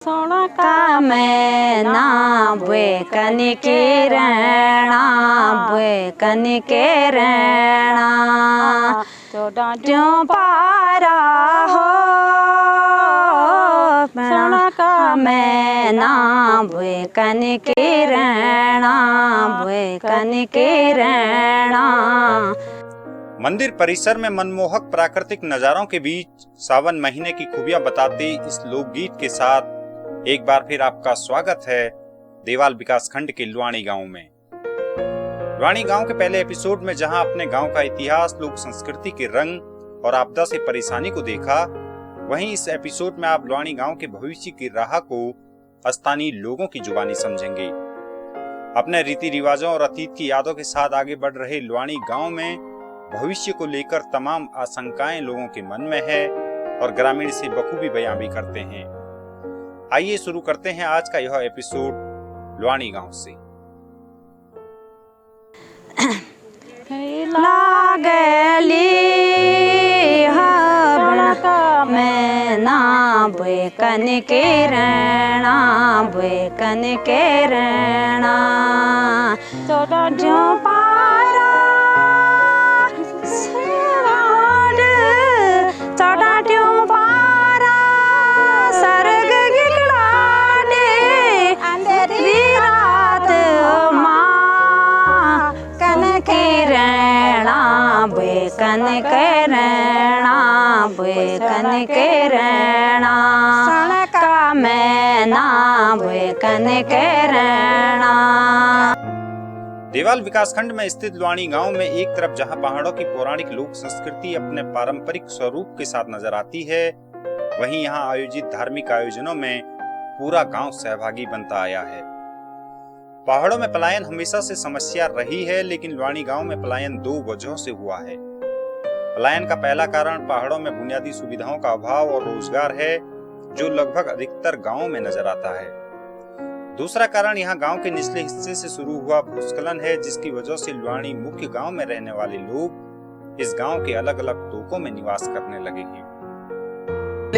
का मैं ना बुए कनिके रहना बुए कनिके रहना डांटियों पारा हो का मैं ना बुए कनिके रहना बुए कनिके रहना। मंदिर परिसर में मनमोहक प्राकृतिक नजारों के बीच सावन महीने की खूबियां बताते इस लोकगीत के साथ एक बार फिर आपका स्वागत है देवाल विकासखंड के लुआणी गांव में। लुआणी गांव के पहले एपिसोड में जहां अपने गांव का इतिहास, लोक संस्कृति के रंग और आपदा से परेशानी को देखा, वहीं इस एपिसोड में आप लुआणी गांव के भविष्य की राह को स्थानीय लोगों की जुबानी समझेंगे। अपने रीति रिवाजों और अतीत की यादों के साथ आगे बढ़ रहे लुआणी गांव में भविष्य को लेकर तमाम आशंकाएं लोगों के मन में है और ग्रामीण इसे बखूबी बयां भी करते हैं। आइए शुरू करते हैं आज का यह एपिसोड लुआणी गांव से। लागली हबड़ा मैं ना बुए कनिके रहना बुए कनिके रहना जो पारा चौटाट्यों पारा सरग गिगड़ाटे अंधेरी रात माँ कनके रहना बुए कनके रहना बुए कनके रहना का मैं ना बुए कनके रहना। देवाल विकासखंड में स्थित लुआणी गांव में एक तरफ जहां पहाड़ों की पौराणिक लोक संस्कृति अपने पारंपरिक स्वरूप के साथ नजर आती है, वहीं यहां आयोजित धार्मिक आयोजनों में पूरा गांव सहभागी बनता आया है। पहाड़ों में पलायन हमेशा से समस्या रही है, लेकिन लुआणी गांव में पलायन दो वजहों से हुआ है। पलायन का पहला कारण पहाड़ों में बुनियादी सुविधाओं का अभाव और रोजगार है, जो लगभग अधिकतर गांवों में नजर आता है। दूसरा कारण यहाँ गांव के निचले हिस्से से शुरू हुआ भूस्खलन है, जिसकी वजह से लुआणी मुख्य गांव में रहने वाले लोग इस गांव के अलग अलग तोकों में निवास करने लगे हैं।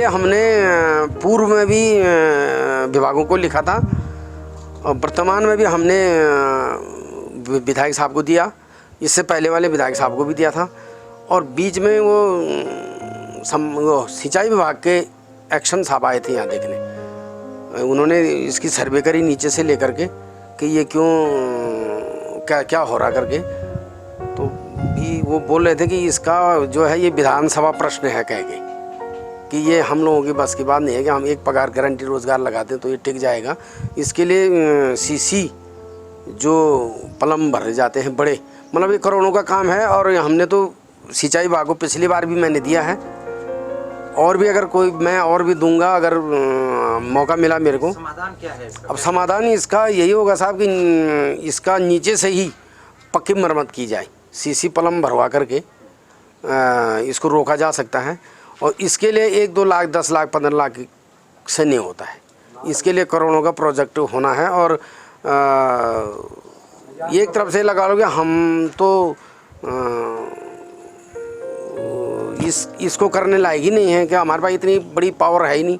हमने पूर्व में भी विभागों को लिखा था और वर्तमान में भी हमने विधायक साहब को दिया, इससे पहले वाले विधायक साहब को भी दिया था, और बीच में वो सिंचाई विभाग के एक्शन साहब आए थे यहाँ देखने। उन्होंने इसकी सर्वे करी नीचे से लेकर के कि ये क्यों क्या क्या हो रहा करके, तो भी वो बोल रहे थे कि इसका जो है ये विधानसभा प्रश्न है, कह के कि ये हम लोगों की बस की बात नहीं है कि हम एक पगार गारंटी रोज़गार लगाते हैं तो ये टिक जाएगा। इसके लिए सीसी जो पलम भरे जाते हैं बड़े, मतलब ये करोड़ों का काम है, और हमने तो सिंचाई विभाग को पिछली बार भी मैंने दिया है, और भी अगर कोई मैं और भी दूंगा अगर मौका मिला मेरे को। समाधान क्या है इसका? अब समाधान इसका यही होगा साहब कि इसका नीचे से ही पक्की मरम्मत की जाए, सीसी पलम भरवा करके इसको रोका जा सकता है। और इसके लिए 1-2 लाख 10 लाख 15 लाख से नहीं होता है, इसके लिए करोड़ों का प्रोजेक्ट होना है। और एक तरफ से लगा लो कि हम तो इसको करने लायक ही नहीं है, कि हमारे पास इतनी बड़ी पावर है ही नहीं।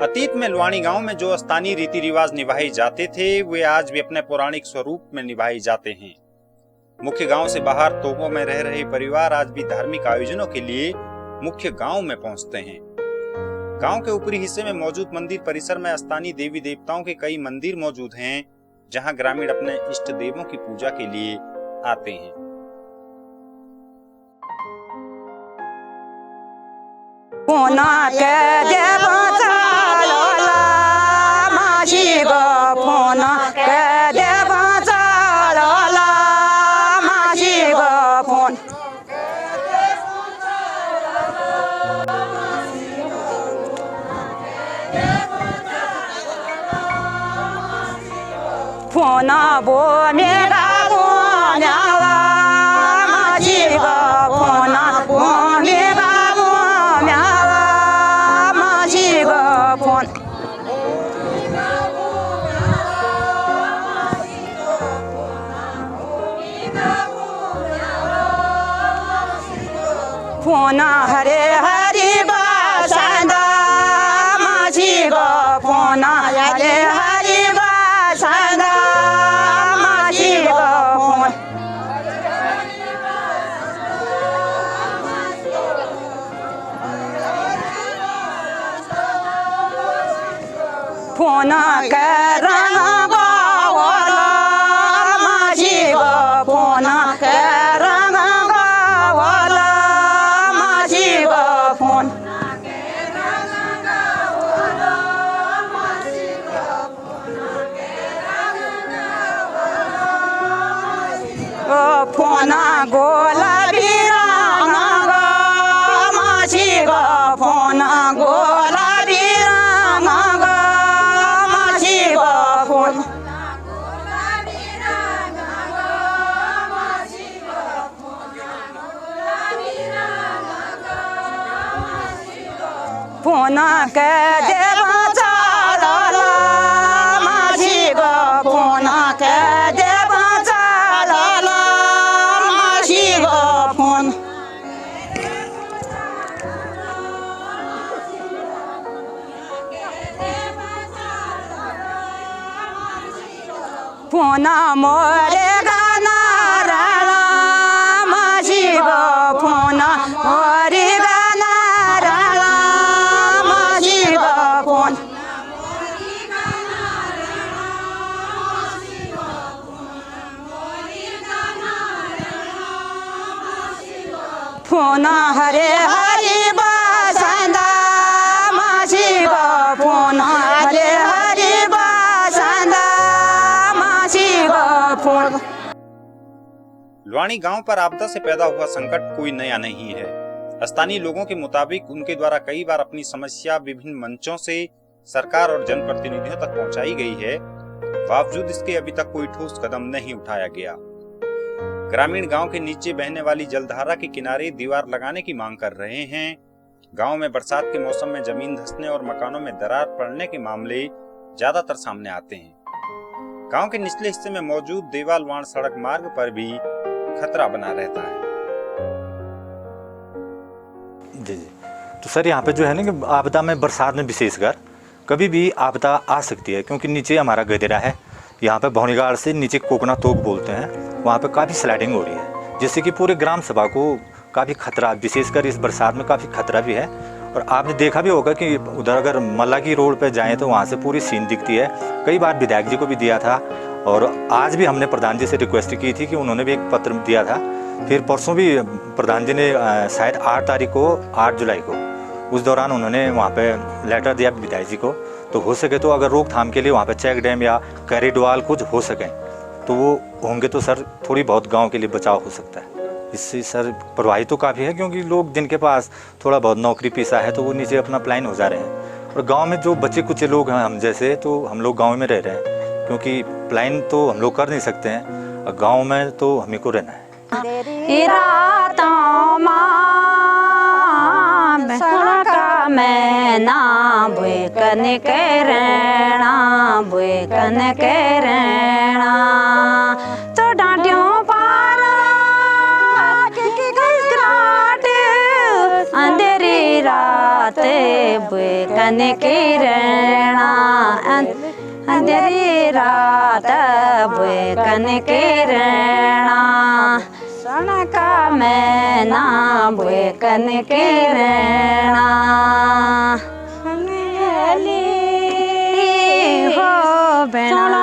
अतीत में लुआणी गांव में जो स्थानीय रीति रिवाज निभाए जाते थे, वे आज भी अपने पौराणिक स्वरूप में निभाए जाते हैं। मुख्य गांव से बाहर तोकों में रह रहे परिवार आज भी धार्मिक आयोजनों के लिए मुख्य गांव में पहुंचते हैं। गांव के ऊपरी हिस्से में मौजूद मंदिर परिसर में स्थानीय देवी देवताओं के कई मंदिर मौजूद हैं, जहां ग्रामीण अपने इष्ट देवों की पूजा के लिए आते हैं। फोना के देव चलोला मासी गो फोना के देव चलोला मासी गो फोन फोना बो मेरा बोन्याला मासी गो फोना बो मेरा फोना हरे हरि बसंदा मासी गो फोन के रंग गावला माझी ग फोन के रंग गावला माझी ग फोन फोन गोलाबी रंग ग माझी ग फोन गोलाबी रंग ग माझी ग फोन फोन के देव चालला माझी ग फोन के देव चालला माझी ग फोन फोन मोरे गाणाराला माझी ग फोन मोरे गाणाराला माझी ग फोन फोन हरे हरी बसंदा माझी ग फोन हरे हरी बसंदा माझी ग फोन लुआनी गांव पर आपदा से पैदा हुआ संकट कोई नया नहीं है। स्थानीय लोगों के मुताबिक उनके द्वारा कई बार अपनी समस्या विभिन्न मंचों से सरकार और जनप्रतिनिधियों तक पहुंचाई गई है, बावजूद इसके अभी तक कोई ठोस कदम नहीं उठाया गया। ग्रामीण गांव के नीचे बहने वाली जलधारा के किनारे दीवार लगाने की मांग कर रहे हैं। गांव में बरसात के मौसम में जमीन धंसने और मकानों में दरार पड़ने के मामले ज्यादातर सामने आते हैं। गांव के निचले हिस्से में मौजूद देवाल-वाण सड़क मार्ग पर भी खतरा बना रहता है। जी जी, तो सर यहाँ पे जो है ना कि आपदा में बरसात में विशेषकर कभी भी आपदा आ सकती है, क्योंकि नीचे हमारा गदेरा है, यहाँ पे भौनीगाड़ से नीचे कोकना तोक बोलते हैं, वहाँ पे काफ़ी स्लाइडिंग हो रही है, जिससे कि पूरे ग्राम सभा को काफ़ी खतरा, विशेषकर इस बरसात में काफ़ी खतरा भी है। और आपने देखा भी होगा कि उधर अगर मल्ला की रोड पे जाएं तो वहाँ से पूरी सीन दिखती है। कई बार विधायक जी को भी दिया था और आज भी हमने प्रधान जी से रिक्वेस्ट की थी कि उन्होंने भी एक पत्र दिया था। फिर परसों भी प्रधान जी ने शायद 8 तारीख को 8 जुलाई को उस दौरान उन्होंने वहाँ पे लेटर दिया विधायक जी को। तो हो सके तो अगर रोकथाम के लिए वहाँ पे चेक डैम या कैरिडवाल कुछ हो सकें तो वो होंगे तो सर थोड़ी बहुत गाँव के लिए बचाव हो सकता है। इससे सर प्रभावित तो काफ़ी है, क्योंकि लोग जिनके पास थोड़ा बहुत नौकरी पेशा है तो वो नीचे अपना प्लान हो जा रहे हैं, और गांव में जो बच्चे कुछ लोग हैं हम जैसे, तो हम लोग गांव में रह रहे हैं, क्योंकि प्लान तो हम लोग कर नहीं सकते हैं, और गांव में तो हमें को रहना है। कन के रहना अंधेरी रात बुए कन के रहना सनका में ना बुए कन के रहना हो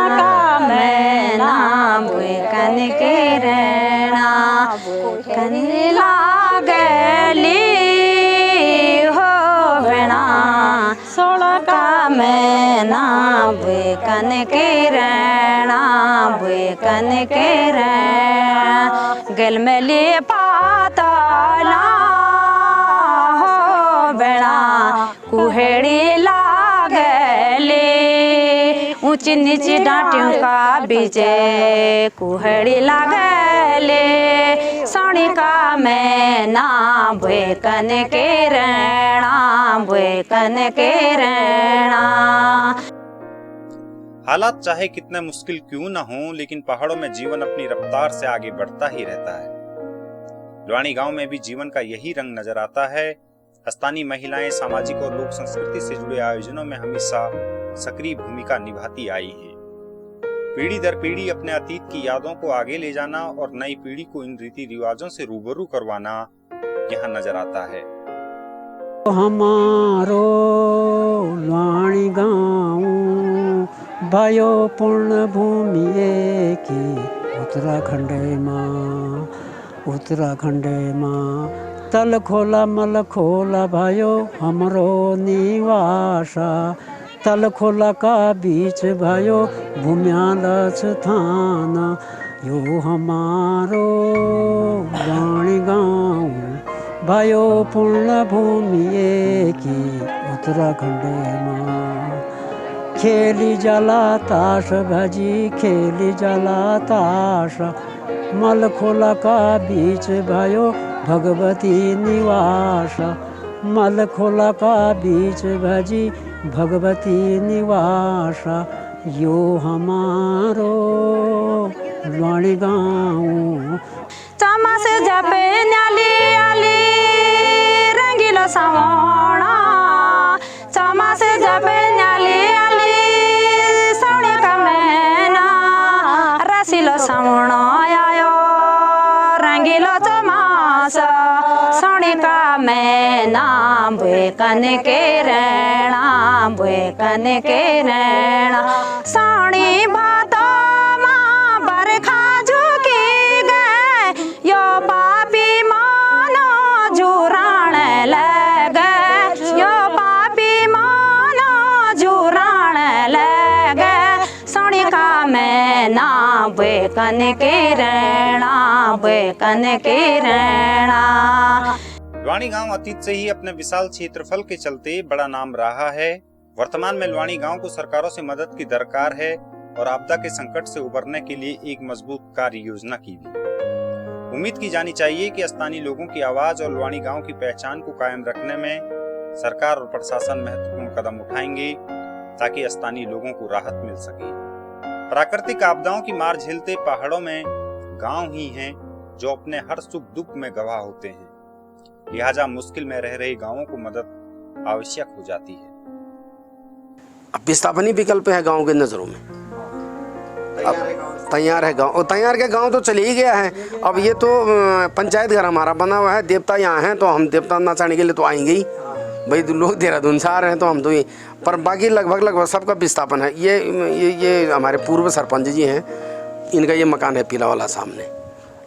सनका में ना बुए कन के रहना कन लागली में ना बुए कन के रहना बुए कन के रहना गल में ले पाताला हो बेड़ा कुहेड़ी लागले ऊंची नीची डांटियों का बीचे कुहेड़ी लागले सोनिका में ना बुए कन के रहना बुए कन के रहना। हालात चाहे कितने मुश्किल क्यों न हो, लेकिन पहाड़ों में जीवन अपनी रफ्तार से आगे बढ़ता ही रहता है। लुआनी गांव में भी जीवन का यही रंग नजर आता है। स्थानीय महिलाएं सामाजिक और लोक संस्कृति से जुड़े आयोजनों में हमेशा सक्रिय भूमिका निभाती आई हैं। पीढ़ी दर पीढ़ी अपने अतीत की यादों को आगे ले जाना और नई पीढ़ी को इन रीति रिवाजों से रूबरू करवाना यहाँ नजर आता है। हमारो लुआनी गाँव भाइयों पूर्ण भूमि की उत्तराखंड माँ तल खोला मल खोला भाइयों हमरो निवासा तल खोला का बीच भाइयों भूम्याल स्थान यो हमारो वाणी गाँव भाइयों पूर्ण भूमि की उत्तराखंड माँ खेली जला ताश भजी खेली जला ताश मल खोला का बीच भाइयों भगवती निवास मल खोला का बीच भजी भगवती निवास यो हमारो वाणी गाँव चमस जपे न्याली आली रंगीला सावणा चमस जपे न्याली आली सोने का मैना रसीलो सावणा आयो रंगीलो चमस सोने का मैना बेकन के रहना बेकन के रहना सोनी भातो माँ बरखा झुकी गए यो पापी मानो जुराण लगे यो पापी मानो जुराण लगे सोनी का मैना बेकन के रहना बेकन के रहना। लुवाणी गांव अतीत से ही अपने विशाल क्षेत्रफल के चलते बड़ा नाम रहा है। वर्तमान में लुवाणी गांव को सरकारों से मदद की दरकार है और आपदा के संकट से उबरने के लिए एक मजबूत कार्य योजना की भी उम्मीद की जानी चाहिए कि स्थानीय लोगों की आवाज और लुवाणी गांव की पहचान को कायम रखने में सरकार और प्रशासन महत्वपूर्ण कदम उठाएंगे ताकि स्थानीय लोगों को राहत मिल सके। प्राकृतिक आपदाओं की मार झेलते पहाड़ों में गांव ही हैं जो अपने हर सुख दुख में गवाह होते हैं, लिहाजा मुश्किल में रह रहे गांवों को मदद आवश्यक हो जाती है। अब विस्थापन ही विकल्प है गांव के नजरों में। अब तैयार है गांव और तैयार के गांव तो चले ही गया है। अब ये तो पंचायत घर हमारा बना हुआ है, देवता यहाँ हैं तो हम देवता नचाने के लिए तो आएंगे ही भाई। लोग देहरादून से आ रहे हैं तो हम तो ही, पर बाकी लगभग सबका विस्थापन है। ये हमारे पूर्व सरपंच जी हैं, इनका ये मकान है पीला वाला सामने,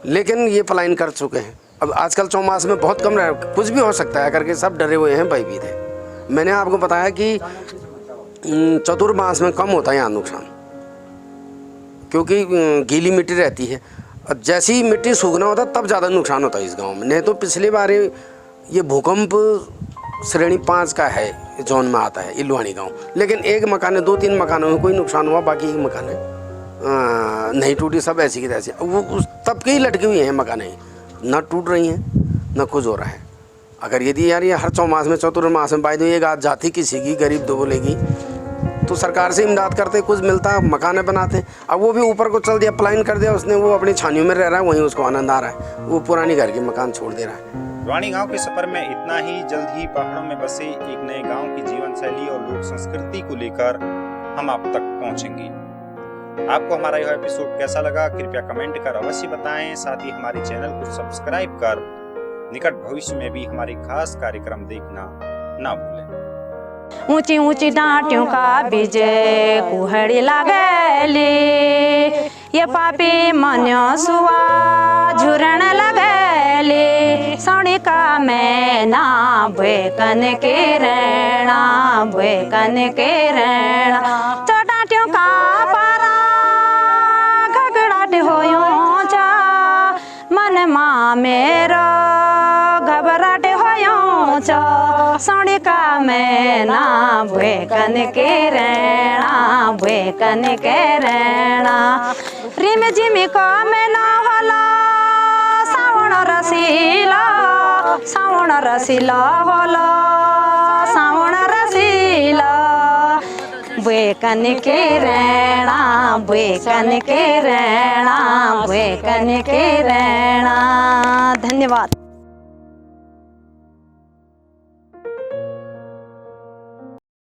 लेकिन ये पलायन कर चुके हैं। अब आजकल चौमास में बहुत कम रह, कुछ भी हो सकता है करके सब डरे हुए हैं, भयभीत है। मैंने आपको बताया कि चतुर्मास में कम होता है यहाँ नुकसान, क्योंकि गीली मिट्टी रहती है। अब जैसी ही मिट्टी सूखना होता है तब ज़्यादा नुकसान होता है इस गांव में। नहीं तो पिछली बार ये भूकंप श्रेणी 5 का है जोन में आता है लुवाणी गांव, लेकिन एक मकान है, 2-3 मकानों में कोई नुकसान हुआ, बाकी एक मकान है नहीं टूटी, सब ऐसी की तैसी। वो उस तब के ही लटकी हुई हैं मकानें, न टूट रही हैं न कुछ हो रहा है। अगर यदि यार ये हर चौमास में चतुर्मास में बाई एक आध जाती किसी की गरीब दो बोलेगी तो सरकार से इमदाद करते, कुछ मिलता, मकाने बनाते। अब वो भी ऊपर को चल दिया, प्लान कर दिया उसने, वो अपनी छानियों में रह रहा है, वहीं उसको आनंद आ रहा है, वो पुरानी घर के मकान छोड़ दे रहा है। लुवाणी गांव के सफर में इतना ही। जल्द ही पहाड़ों में बसे एक नए गांव की जीवन शैली और लोक संस्कृति को लेकर हम आप तक पहुंचेंगे। आपको हमारा यह एपिसोड कैसा लगा कृपया कमेंट कर अवश्य बताएं। साथ ही हमारे चैनल को सब्सक्राइब कर निकट भविष्य में भी हमारे खास कार्यक्रम देखना ना भूलें। ऊंची ऊंची डांटियों का बीज कुहड़ी लागली ये पापी मन्यो सुआ झुरण लगली सोनी का मैना बेकन के रहना बेकन के रहना। डांटियों का पारा घगड़ाट होयो चा मन माँ मेरो घबराट होयो चा सोनी का मैना बेकन के रहना बेकन के रहना। रिम जिमी का मैना होला सावण रसीला होला सावण रसीला बेकन के रहना बेकन के रहना बेकन के रहना। धन्यवाद।